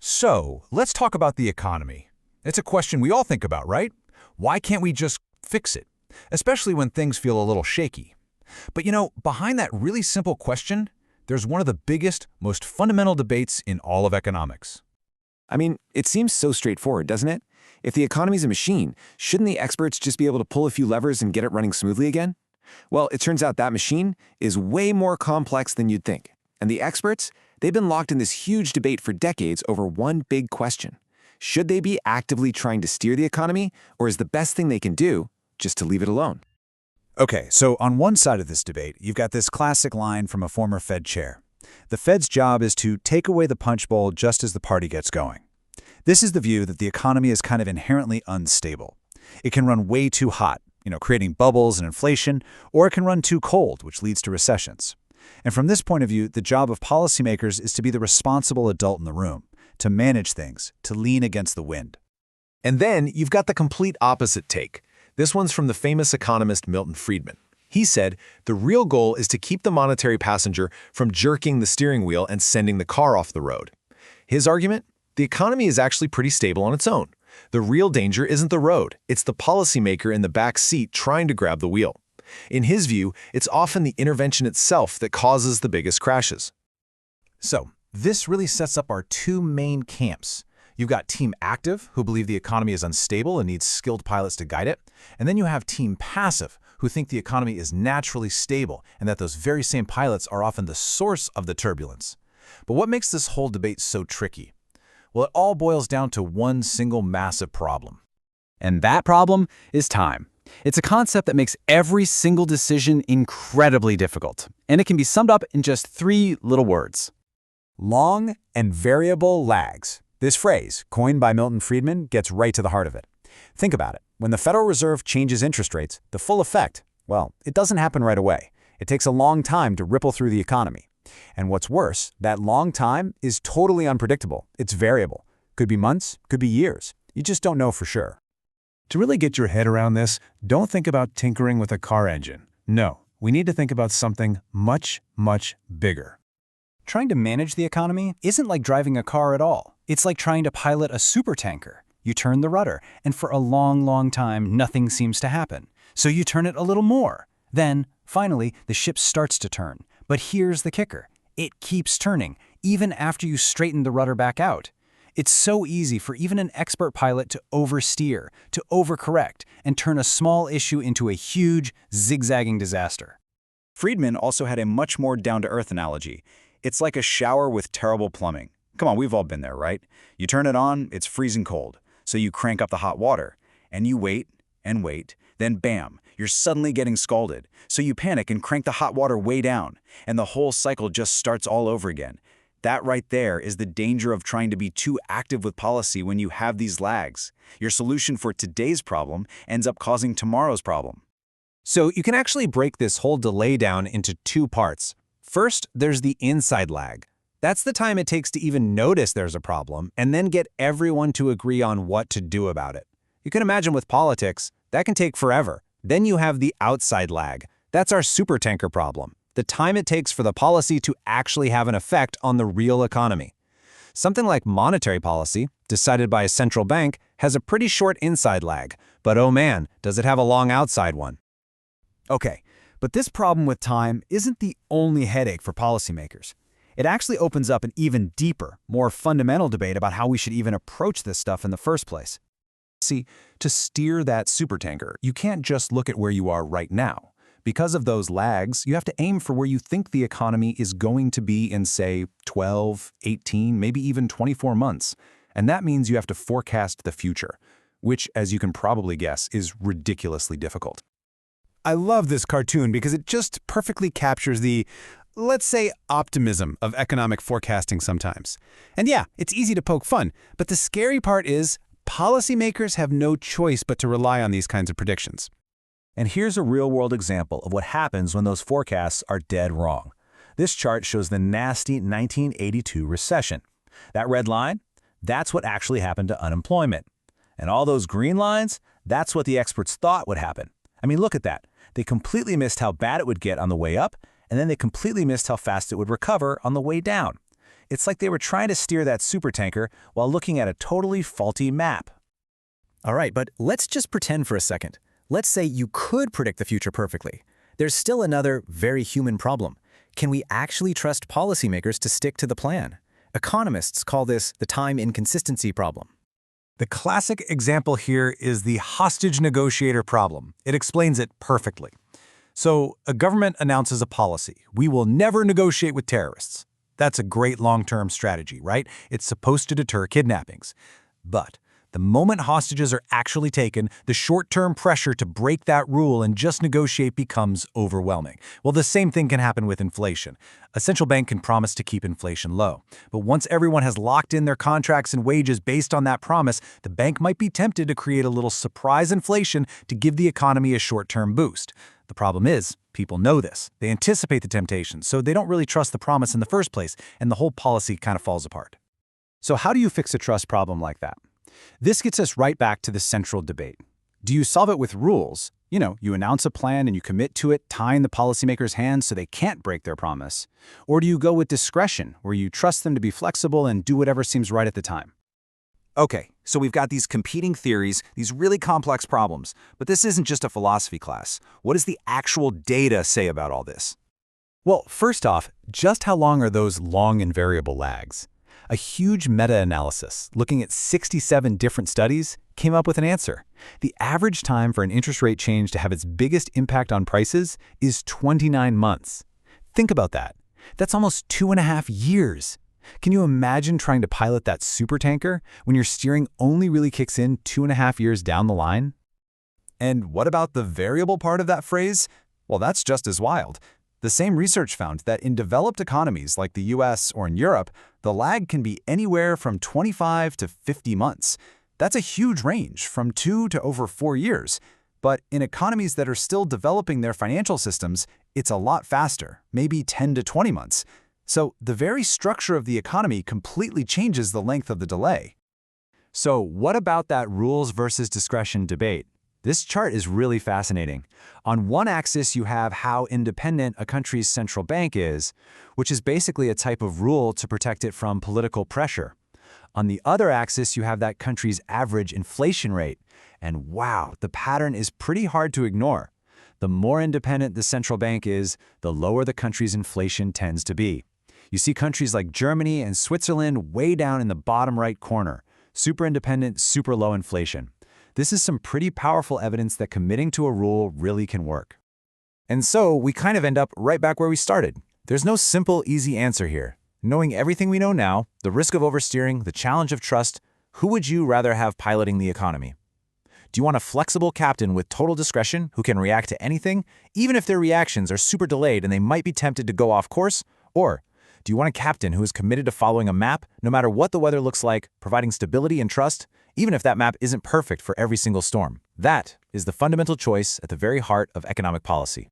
So, let's talk about the economy. It's a question we all think about, right? Why can't we just fix it? Especially when things feel a little shaky. But behind that really simple question, there's one of the biggest, most fundamental debates in all of economics. I mean, it seems so straightforward, doesn't it? If the economy's a machine, shouldn't the experts just be able to pull a few levers and get it running smoothly again? Well, it turns out that machine is way more complex than you'd think. And the experts, they've been locked in this huge debate for decades over one big question. Should they be actively trying to steer the economy, or is the best thing they can do just to leave it alone? Okay, so on one side of this debate, you've got this classic line from a former Fed chair. The Fed's job is to take away the punch bowl just as the party gets going. This is the view that the economy is kind of inherently unstable. It can run way too hot, creating bubbles and inflation, or it can run too cold, which leads to recessions. And from this point of view, the job of policymakers is to be the responsible adult in the room, to manage things, to lean against the wind. And then you've got the complete opposite take. This one's from the famous economist Milton Friedman. He said, the real goal is to keep the monetary passenger from jerking the steering wheel and sending the car off the road. His argument? The economy is actually pretty stable on its own. The real danger isn't the road, it's the policymaker in the back seat trying to grab the wheel. In his view, it's often the intervention itself that causes the biggest crashes. So, this really sets up our two main camps. You've got Team Active, who believe the economy is unstable and needs skilled pilots to guide it. And then you have Team Passive, who think the economy is naturally stable and that those very same pilots are often the source of the turbulence. But what makes this whole debate so tricky? Well, it all boils down to one single massive problem. And that problem is time. It's a concept that makes every single decision incredibly difficult. And it can be summed up in just three little words. Long and variable lags. This phrase, coined by Milton Friedman, gets right to the heart of it. Think about it. When the Federal Reserve changes interest rates, the full effect, well, it doesn't happen right away. It takes a long time to ripple through the economy. And what's worse, that long time is totally unpredictable. It's variable. Could be months, could be years. You just don't know for sure. To really get your head around this, don't think about tinkering with a car engine. No, we need to think about something much, much bigger. Trying to manage the economy isn't like driving a car at all. It's like trying to pilot a supertanker. You turn the rudder, and for a long, long time, nothing seems to happen. So you turn it a little more. Then, finally, the ship starts to turn. But here's the kicker. It keeps turning, even after you straighten the rudder back out. It's so easy for even an expert pilot to oversteer, to overcorrect, and turn a small issue into a huge, zigzagging disaster. Friedman also had a much more down-to-earth analogy. It's like a shower with terrible plumbing. Come on, we've all been there, right? You turn it on, it's freezing cold. So you crank up the hot water, and you wait, then bam, you're suddenly getting scalded. So you panic and crank the hot water way down, and the whole cycle just starts all over again. That right there is the danger of trying to be too active with policy when you have these lags. Your solution for today's problem ends up causing tomorrow's problem. So you can actually break this whole delay down into two parts. First, there's the inside lag. That's the time it takes to even notice there's a problem and then get everyone to agree on what to do about it. You can imagine with politics, that can take forever. Then you have the outside lag. That's our supertanker problem, the time it takes for the policy to actually have an effect on the real economy. Something like monetary policy, decided by a central bank, has a pretty short inside lag, but oh man, does it have a long outside one. Okay, but this problem with time isn't the only headache for policymakers. It actually opens up an even deeper, more fundamental debate about how we should even approach this stuff in the first place. See, to steer that supertanker, you can't just look at where you are right now. Because of those lags, you have to aim for where you think the economy is going to be in, say, 12, 18, maybe even 24 months. And that means you have to forecast the future, which, as you can probably guess, is ridiculously difficult. I love this cartoon because it just perfectly captures the, let's say, optimism of economic forecasting sometimes. And yeah, it's easy to poke fun, but the scary part is policymakers have no choice but to rely on these kinds of predictions. And here's a real-world example of what happens when those forecasts are dead wrong. This chart shows the nasty 1982 recession. That red line, that's what actually happened to unemployment. And all those green lines, that's what the experts thought would happen. I mean, look at that. They completely missed how bad it would get on the way up, and then they completely missed how fast it would recover on the way down. It's like they were trying to steer that supertanker while looking at a totally faulty map. All right, but let's just pretend for a second. Let's say you could predict the future perfectly. There's still another very human problem. Can we actually trust policymakers to stick to the plan? Economists call this the time inconsistency problem. The classic example here is the hostage negotiator problem. It explains it perfectly. So, a government announces a policy. We will never negotiate with terrorists. That's a great long-term strategy, right? It's supposed to deter kidnappings. But the moment hostages are actually taken, the short-term pressure to break that rule and just negotiate becomes overwhelming. Well, the same thing can happen with inflation. A central bank can promise to keep inflation low. But once everyone has locked in their contracts and wages based on that promise, the bank might be tempted to create a little surprise inflation to give the economy a short-term boost. The problem is, people know this. They anticipate the temptation, so they don't really trust the promise in the first place, and the whole policy kind of falls apart. So how do you fix a trust problem like that? This gets us right back to the central debate. Do you solve it with rules? You announce a plan and you commit to it, tying the policymakers' hands so they can't break their promise. Or do you go with discretion, where you trust them to be flexible and do whatever seems right at the time? Okay, so we've got these competing theories, these really complex problems. But this isn't just a philosophy class. What does the actual data say about all this? Well, first off, just how long are those long and variable lags? A huge meta-analysis, looking at 67 different studies, came up with an answer. The average time for an interest rate change to have its biggest impact on prices is 29 months. Think about that. That's almost 2.5 years. Can you imagine trying to pilot that supertanker when your steering only really kicks in 2.5 years down the line? And what about the variable part of that phrase? Well, that's just as wild. The same research found that in developed economies like the US or in Europe, the lag can be anywhere from 25 to 50 months. That's a huge range, from 2 to over 4 years. But in economies that are still developing their financial systems, it's a lot faster, maybe 10 to 20 months. So the very structure of the economy completely changes the length of the delay. So what about that rules versus discretion debate? This chart is really fascinating. On one axis, you have how independent a country's central bank is, which is basically a type of rule to protect it from political pressure. On the other axis, you have that country's average inflation rate. And wow, the pattern is pretty hard to ignore. The more independent the central bank is, the lower the country's inflation tends to be. You see countries like Germany and Switzerland way down in the bottom right corner. Super independent, super low inflation. This is some pretty powerful evidence that committing to a rule really can work. And so we kind of end up right back where we started. There's no simple, easy answer here. Knowing everything we know now, the risk of oversteering, the challenge of trust, who would you rather have piloting the economy? Do you want a flexible captain with total discretion who can react to anything, even if their reactions are super delayed and they might be tempted to go off course? Or do you want a captain who is committed to following a map, no matter what the weather looks like, providing stability and trust, even if that map isn't perfect for every single storm? That is the fundamental choice at the very heart of economic policy.